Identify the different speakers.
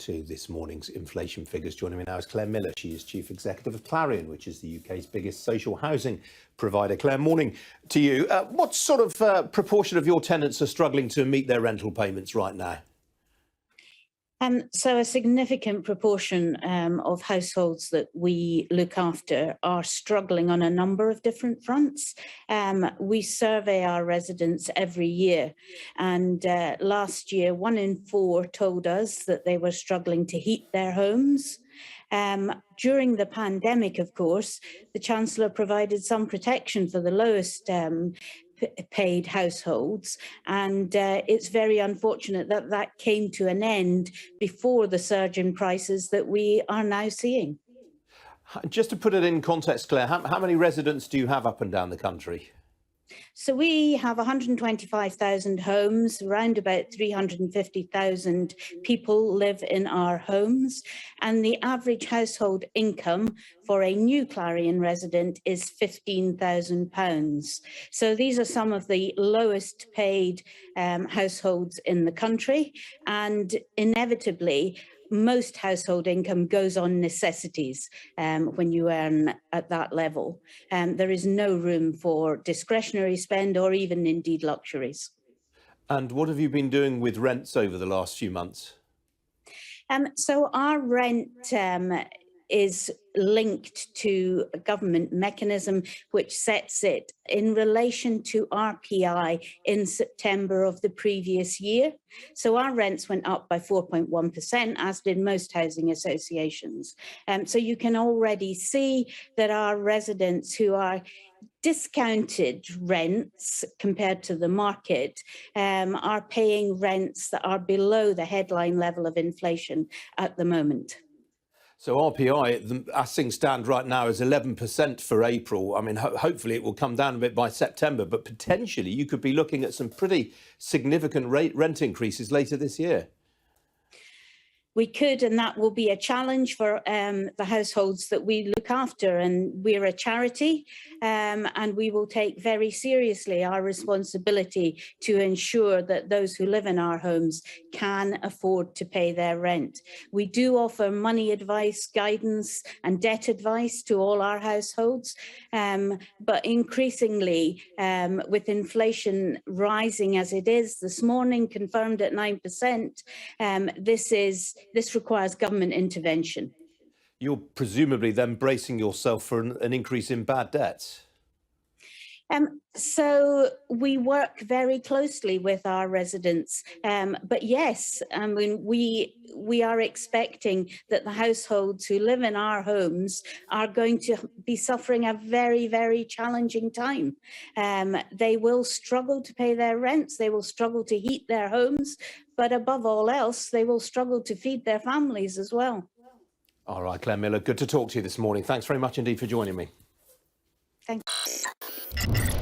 Speaker 1: to this morning's inflation figures. Joining me now is Claire Miller. She is Chief Executive of Clarion, which is the UK's biggest social housing provider. Claire, morning to you. What sort of proportion of your tenants are struggling to meet their rental payments right now?
Speaker 2: So a significant proportion of households that we look after are struggling on a number of different fronts. We survey our residents every year, and last year 1 in 4 told us that they were struggling to heat their homes. During the pandemic, of course, the Chancellor provided some protection for the lowest paid households, and it's very unfortunate that that came to an end before the surge in prices that we are now seeing.
Speaker 1: Just to put it in context, Claire, how many residents do you have up and down the country?
Speaker 2: So we have 125,000 homes, around about 350,000 people live in our homes, and the average household income for a new Clarion resident is £15,000. So these are some of the lowest paid households in the country, and inevitably most household income goes on necessities when you earn at that level. There is no room for discretionary spend or even indeed luxuries.
Speaker 1: And what have you been doing with rents over the last few months?
Speaker 2: So our rent is linked to a government mechanism which sets it in relation to RPI in September of the previous year. So our rents went up by 4.1%, as did most housing associations. So you can already see that our residents who are discounted rents compared to the market are paying rents that are below the headline level of inflation at the moment.
Speaker 1: So RPI, as things stand right now, is 11% for April. I mean, hopefully it will come down a bit by September, but potentially you could be looking at some pretty significant rent increases later this year.
Speaker 2: We could, and that will be a challenge for the households that we look after. And we're a charity, and we will take very seriously our responsibility to ensure that those who live in our homes can afford to pay their rent. We do offer money advice, guidance, and debt advice to all our households. But increasingly, with inflation rising as it is this morning, confirmed at 9%, this requires government intervention.
Speaker 1: You're presumably then bracing yourself for an increase in bad debts.
Speaker 2: So we work very closely with our residents, but yes, I mean, we are expecting that the households who live in our homes are going to be suffering a very, very challenging time. They will struggle to pay their rents, they will struggle to heat their homes, but above all else, they will struggle to feed their families as well.
Speaker 1: All right, Claire Miller, good to talk to you this morning. Thanks very much indeed for joining me.
Speaker 2: Thank you.